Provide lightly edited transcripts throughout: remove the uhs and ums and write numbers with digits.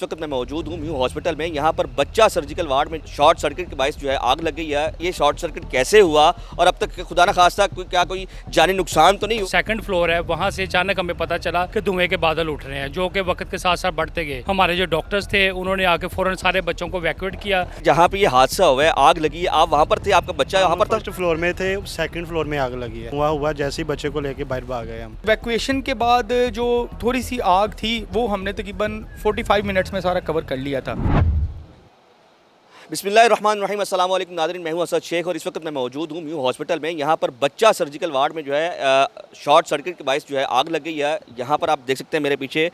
इस वक्त मैं मौजूद हूँ हॉस्पिटल में। यहाँ पर बच्चा सर्जिकल वार्ड में शॉर्ट सर्किट के बायस जो है आग लग गई है। ये शॉर्ट सर्किट कैसे हुआ और अब तक खुदा न खास्ता कोई जानी नुकसान तो नहीं हुआ? सेकंड फ्लोर है, वहाँ से अचानक हमें पता चला कि धुएं के बादल उठ रहे हैं, जो कि वक्त के साथ साथ बढ़ते गए। हमारे जो डॉक्टर्स थे उन्होंने आके फौरन सारे बच्चों को इवैक्यूएट किया। जहाँ पे ये हादसा हुआ है, आग लगी, आप वहाँ पर थे? आपका बच्चा वहाँ पर था? फर्स्ट फ्लोर में थे, सेकंड फ्लोर में आग लगी है। हुआ जैसे ही बच्चे को लेके बाहर भाग गए हम। इवैक्यूएशन के बाद जो थोड़ी सी आग थी वो हमने तकरीबन 45 मिनट्स में सारा कवर कर लिया था। बिस्मिल्लाहिर्रहमानिर्रहीम, अस्सलाम वालेकुम नाज़रीन, मैं हूं असद शेख और इस वक्त मैं मौजूद हूं हॉस्पिटल में। यहां पर बच्चा सर्जिकल वार्ड में जो है शॉर्ट सर्किट के बायस जो है आग लग गई है। यहां पर आप देख सकते हैं मेरे पीछे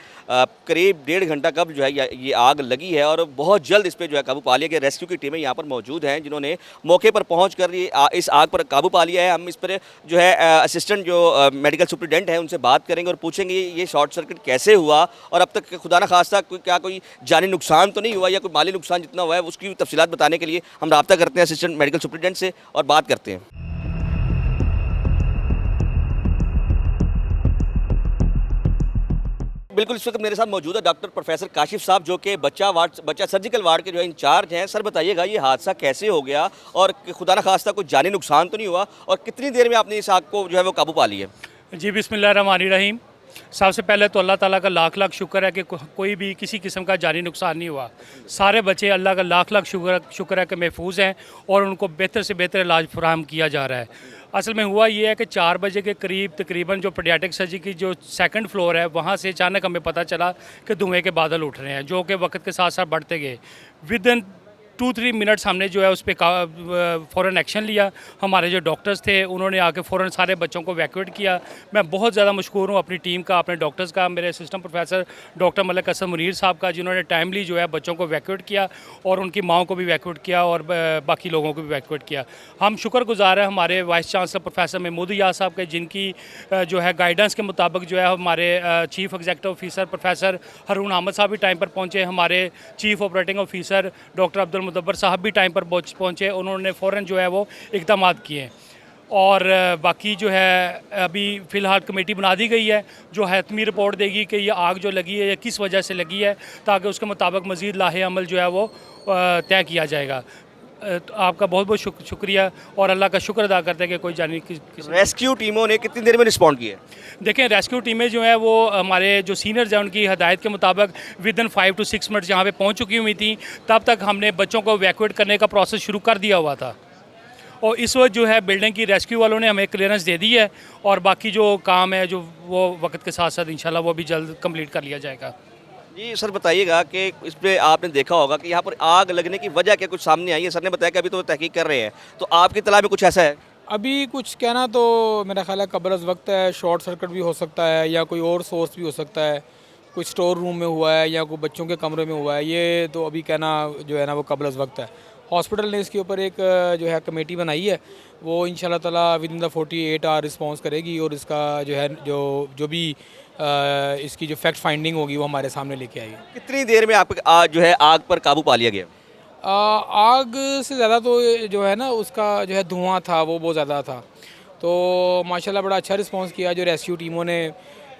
करीब 1.5 घंटा कब जो है ये आग लगी है और बहुत जल्द इस पर जो है काबू पा लिया गया। रेस्क्यू की टीमें यहाँ पर मौजूद हैं जिन्होंने मौके पर पहुँच कर इस आग पर काबू पा लिया है। हम इस पर जो है असिस्टेंट जो मेडिकल सुप्रिटेंडेंट है उनसे बात करेंगे और पूछेंगे ये शॉर्ट सर्किट कैसे हुआ और अब तक खुदा न खास्ता कोई जानी नुकसान तो नहीं हुआ या कोई माली नुकसान जितना हुआ है उसकी तफसीलात बताने के लिए हम राब्ता करते हैं असिस्टेंट मेडिकल सुप्रिटेंडेंट से और बात करते हैं। बिल्कुल, इस वक्त मेरे साथ मौजूद है डॉक्टर प्रोफेसर काशिफ साहब जो कि बच्चा सर्जिकल वार्ड के जो है इंचार्ज हैं। सर बताइएगा ये हादसा कैसे हो गया और खुदा न खास्ता कोई जानी नुकसान तो नहीं हुआ और कितनी देर में आपने इस आग को जो है वो काबू पा लिया? जी बिस्मिल्लाहिर्रहमानिर्रहीम। सबसे पहले तो अल्लाह ताला का लाख लाख शुक्र है कि कोई भी किसी किस्म का जानी नुकसान नहीं हुआ। सारे बच्चे अल्लाह का लाख लाख शुक्र है कि महफूज हैं और उनको बेहतर से बेहतर इलाज फराहम किया जा रहा है। असल में हुआ ये है कि 4 बजे के करीब तकरीबन जो पीडियाट्रिक सर्जरी की जो सेकंड फ्लोर है वहाँ से अचानक हमें पता चला कि धुएं के बादल उठ रहे हैं, जो कि वक्त के साथ साथ बढ़ते गए। विदिन 2-3 मिनट्स हमने जो है उस पर फ़ौरन एक्शन लिया। हमारे जो डॉक्टर्स थे उन्होंने आके फ़ौरन सारे बच्चों को इवैक्यूएट किया। मैं बहुत ज़्यादा मशकूर हूँ अपनी टीम का, अपने डॉक्टर्स का, मेरे assistant professor doctor Malik Hasan Munir sahab का, जिन्होंने टाइमली जो है बच्चों को इवैक्यूएट किया और उनकी माओं को भी इवैक्यूएट किया और बाकी लोगों को भी इवैक्यूएट किया। हम शुक्रगुजार हैं हमारे वाइस चांसलर प्रोफेसर महमूद याद साहब के, जिनकी जो है गाइडेंस के मुताबिक जो है हमारे chief executive officer professor Harun Ahmad साहब भी टाइम पर पहुँचे, हमारे chief operating officer doctor Abdul Mudabbir साहब भी टाइम पर पहुँचे। उन्होंने फ़ौरन जो है वो इक़दाम किए और बाकी जो है अभी फ़िलहाल कमेटी बना दी गई है जो हतमी रिपोर्ट देगी कि ये आग जो लगी है या किस वजह से लगी है, ताकि उसके मुताबिक मज़ीद लाहे अमल जो है वो तय किया जाएगा। तो आपका बहुत बहुत शुक्रिया और अल्लाह का शुक्र अदा करते हैं कि कोई जानी रेस्क्यू टीमों ने कितनी देर में रिस्पॉन्ड किया? देखें, रेस्क्यू टीमें जो हैं वो हमारे जो सीनियर्स हैं उनकी हदायत के मुताबिक विदिन 5 to 6 मिनट्स यहाँ पे पहुँच चुकी हुई थी। तब तक हमने बच्चों को इवैक्यूएट करने का प्रोसेस शुरू कर दिया हुआ था और इस वक्त जो है बिल्डिंग की रेस्क्यू वालों ने हमें क्लियरेंस दे दी है और बाकी जो काम है जो वो वक्त के साथ साथ इंशाल्लाह वो भी जल्द कंप्लीट कर लिया जाएगा। जी सर बताइएगा कि इस पर आपने देखा होगा कि यहाँ पर आग लगने की वजह क्या कुछ सामने आई है? सर ने बताया कि अभी तो तहकीक कर रहे हैं, तो आपकी इत्तला में कुछ ऐसा है? अभी कुछ कहना तो मेरा ख्याल है कब्र अज़ वक्त है, शॉर्ट सर्किट भी हो सकता है या कोई और सोर्स भी हो सकता है, कोई स्टोर रूम में हुआ है या कोई बच्चों के कमरे में हुआ है। ये तो अभी कहना जो है ना वो कब्र अज़ वक्त है। हॉस्पिटल ने इसके ऊपर एक जो है कमेटी बनाई है, वो इंशाल्लाह ताला विदिन द 48 आवर रिस्पॉन्स करेगी और इसका जो है जो भी इसकी जो फैक्ट फाइंडिंग होगी वो हमारे सामने लेके आएगी। कितनी देर में आप जो है आग पर काबू पा लिया गया? आग से ज़्यादा तो जो है ना उसका जो है धुआं था वो बहुत ज़्यादा था, तो माशाल्लाह बड़ा अच्छा रिस्पांस किया जो रेस्क्यू टीमों ने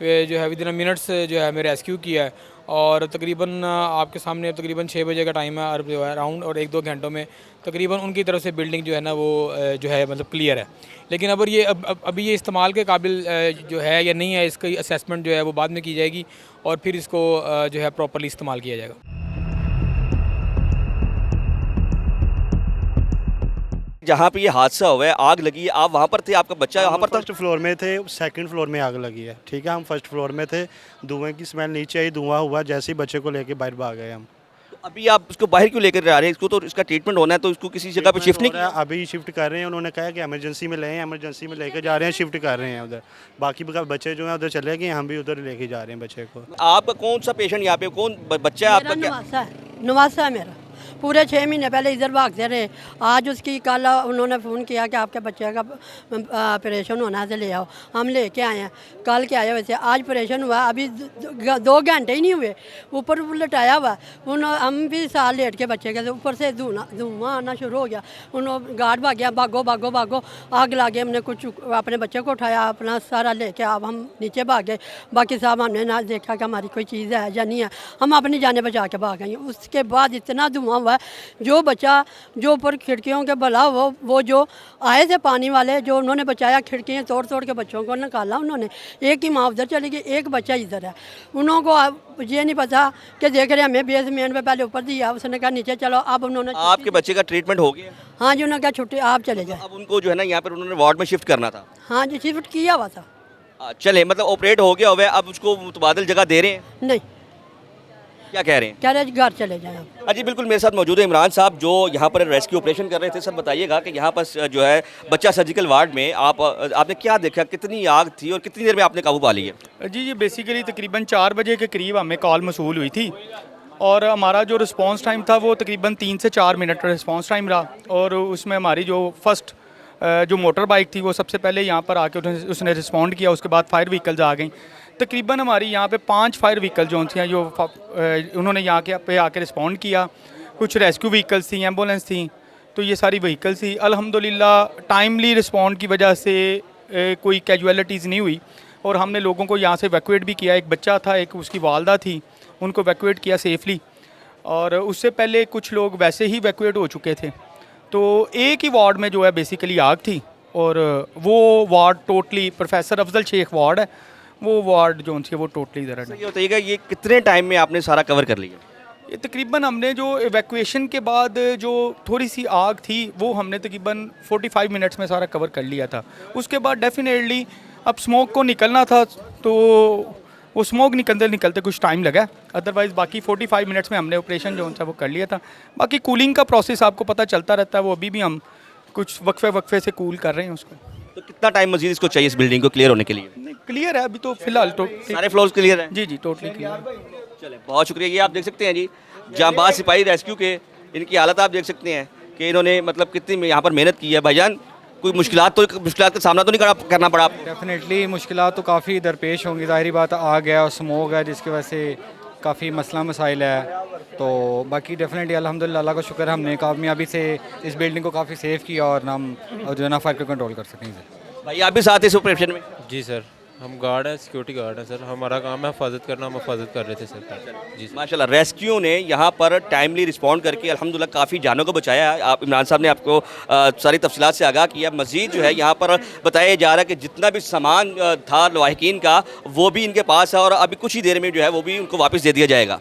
जो है विदिन मिनट्स जो है हमें रेस्क्यू किया है और तकरीबन आपके सामने तकरीबन 6 बजे का टाइम है और जो है अराउंड और 1-2 घंटों में तकरीबन उनकी तरफ से बिल्डिंग जो है ना वो जो है मतलब क्लियर है। लेकिन अगर ये अभी ये इस्तेमाल के काबिल जो है या नहीं है, इसकी असेसमेंट जो है वो बाद में की जाएगी और फिर इसको जो है प्रॉपर्ली इस्तेमाल किया जाएगा। जहाँ पे ये हादसा हुआ है, आग लगी है, आप वहाँ पर थे? आपका बच्चा वहाँ पर था? फर्स्ट फ्लोर में थे, सेकंड फ्लोर में आग लगी है। ठीक है, हम फर्स्ट फ्लोर में थे, धुएं की स्मेल नीचे आई, धुआं हुआ जैसे ही बच्चे को लेके बाहर भाग गए हम। तो अभी आप उसको बाहर क्यों लेकर आ रहे हैं? इसको तो इसका ट्रीटमेंट होना है, तो इसको किसी जगह पे शिफ्ट नहीं किया? अभी शिफ्ट कर रहे हैं, उन्होंने कहा कि इमरजेंसी में ले हैं, इमरजेंसी में लेके जा रहे हैं, शिफ्ट कर रहे हैं उधर। बाकी बच्चे जो हैं उधर चले गए, हम भी उधर लेके जा रहे हैं बच्चे को। आपका कौन सा पेशेंट यहाँ पे, कौन बच्चा है आपका? क्या नवासा है मेरा। पूरे 6 महीने पहले इधर भागते रहे। आज उसकी कल उन्होंने फ़ोन किया कि आपके बच्चे का ऑपरेशन होना है तो ले आओ। हम लेके आए हैं, कल के आए हुए थे, आज ऑपरेशन हुआ, अभी 2 घंटे ही नहीं हुए, ऊपर लटाया हुआ। हम भी साल लेट के बच्चे के, ऊपर से धुआं आना शुरू हो गया। उन्होंने गार्ड भाग गया, भागो भागो भागो, आग लगे। हमने कुछ अपने बच्चे को उठाया, अपना सारा लेके अब हम नीचे भाग गए। बाकी साहब हमने ना देखा कि हमारी कोई चीज़ है या नहीं है, हम अपनी जाने बचा के भाग गए। उसके बाद इतना धुआं हुआ, जो बच्चा जो ऊपर खिड़कियों के भला वो जो आए थे पानी वाले, जो उन्होंने बचाया, खिड़कियाँ तोड़ तोड़ के बच्चों को निकाला उन्होंने। एक की माँ उधर चली गई, एक बच्चा इधर है। उन्हों को ये नहीं पता कि देख रहे हमें बेसमेंट पे पहले ऊपर दिया, उसने कहा नीचे चलो। अब उन्होंने आपके बच्चे का ट्रीटमेंट हो गया? हाँ जी, उन्होंने कहा छुट्टी आप चले जाए। अब उनको जो है ना यहाँ पर उन्होंने वार्ड में शिफ्ट करना था? हाँ जी, शिफ्ट किया हुआ था। चले, मतलब ऑपरेट हो गया हुआ है, अब उसको मुतबादल जगह दे रहे हैं? नहीं, क्या कह रहे हैं? कह रहे घर चले जाए आप। हाँ जी, बिल्कुल मेरे साथ मौजूद है इमरान साहब, जो यहाँ पर रेस्क्यू ऑपरेशन कर रहे थे। सर बताइएगा कि यहाँ पर जो है बच्चा सर्जिकल वार्ड में आपने क्या देखा, कितनी आग थी और कितनी देर में आपने काबू पा लिया? जी, ये बेसिकली तकरीबन 4 बजे के करीब हमें कॉल मसूल हुई थी और हमारा जो रिस्पांस टाइम था वो तकरीबन 3 से 4 मिनट रिस्पांस टाइम रहा। और उसमें हमारी जो फर्स्ट जो मोटर बाइक थी वो सबसे पहले यहाँ पर आके उसने रिस्पॉन्ड किया। उसके बाद फायर व्हीकल्स आ गई। तकरीबन हमारी यहाँ पे 5 फायर व्हीकल जो थी जो उन्होंने यहाँ के पे आके रिस्पॉन्ड किया। कुछ रेस्क्यू व्हीकल्स थी, एम्बुलेंस थी, तो ये सारी व्हीकल्स थी। अल्हम्दुलिल्लाह टाइमली रिस्पॉन्ड की वजह से कोई कैजुअलिटीज़ नहीं हुई और हमने लोगों को यहाँ से वैक्यूएट भी किया। एक बच्चा था, एक उसकी वालदा थी, उनको वैक्यूएट किया सेफली। और उससे पहले कुछ लोग वैसे ही वैक्यूएट हो चुके थे। तो एक ही वार्ड में जो है बेसिकली आग थी और वो ward totally professor Afzal Sheikh ward है, वो वार्ड जो थी वो टोटली इधर है। ये बताइएगा ये कितने टाइम में आपने सारा कवर कर लिया? ये तकरीबन हमने जो एवैक्यूएशन के बाद जो थोड़ी सी आग थी वो हमने तकरीबन 45 मिनट्स में सारा कवर कर लिया था। उसके बाद डेफिनेटली अब स्मोक को निकलना था तो वो स्मोक निकलते निकलते कुछ टाइम लगा। अदरवाइज़ बाकी 45 मिनट्स में हमने ऑपरेशन जो था वो कर लिया था। बाकी कूलिंग का प्रोसेस आपको पता चलता रहता है, वो अभी भी हम कुछ वक्फे से कूल कर रहे हैं उसको। तो कितना टाइम मजीद इसको चाहिए इस बिल्डिंग को क्लियर होने के लिए? नहीं, क्लियर है अभी तो फिलहाल तो सारे फ्लोर्स क्लियर हैं? जी जी टोटली क्लियर। चले, बहुत शुक्रिया। ये आप देख सकते हैं जी, जांबाज सिपाही रेस्क्यू के, इनकी हालत आप देख सकते हैं कि इन्होंने मतलब कितनी यहाँ पर मेहनत की है। भाईजान, कोई मुश्किलात का सामना तो नहीं करना पड़ा आपको? डेफिनेटली मुश्किलात तो काफ़ी दरपेश होंगी, ज़ाहिरी बात आ गया और स्मोक है जिसकी वजह से काफ़ी मसला मसाइल है। तो बाकी डेफिनेटली अल्हम्दुलिल्लाह अल्लाह का शुक्र है हमने कामयाबी से इस बिल्डिंग को काफ़ी सेफ़ किया और हम जो है ना फायर को कंट्रोल कर सकेंगे। भाई आप भी साथ इस ऑपरेशन में? जी सर, हम गार्ड है, सिक्योरिटी गार्ड है सर। हमारा काम है हिफाजत करना, हम हिफाजत कर रहे थे सर। जी सर। माशाल्लाह, रेस्क्यू ने यहाँ पर टाइमली रिस्पॉन्ड करके अल्हम्दुलिल्लाह काफ़ी जानों को बचाया है। आप इमरान साहब ने आपको सारी तफसीलात से आगाह किया। मज़ीद जो है यहाँ पर बताया जा रहा है कि जितना भी सामान था लवाहिकीन का वो भी इनके पास है और अभी कुछ ही देर में जो है वो भी उनको वापस दे दिया जाएगा।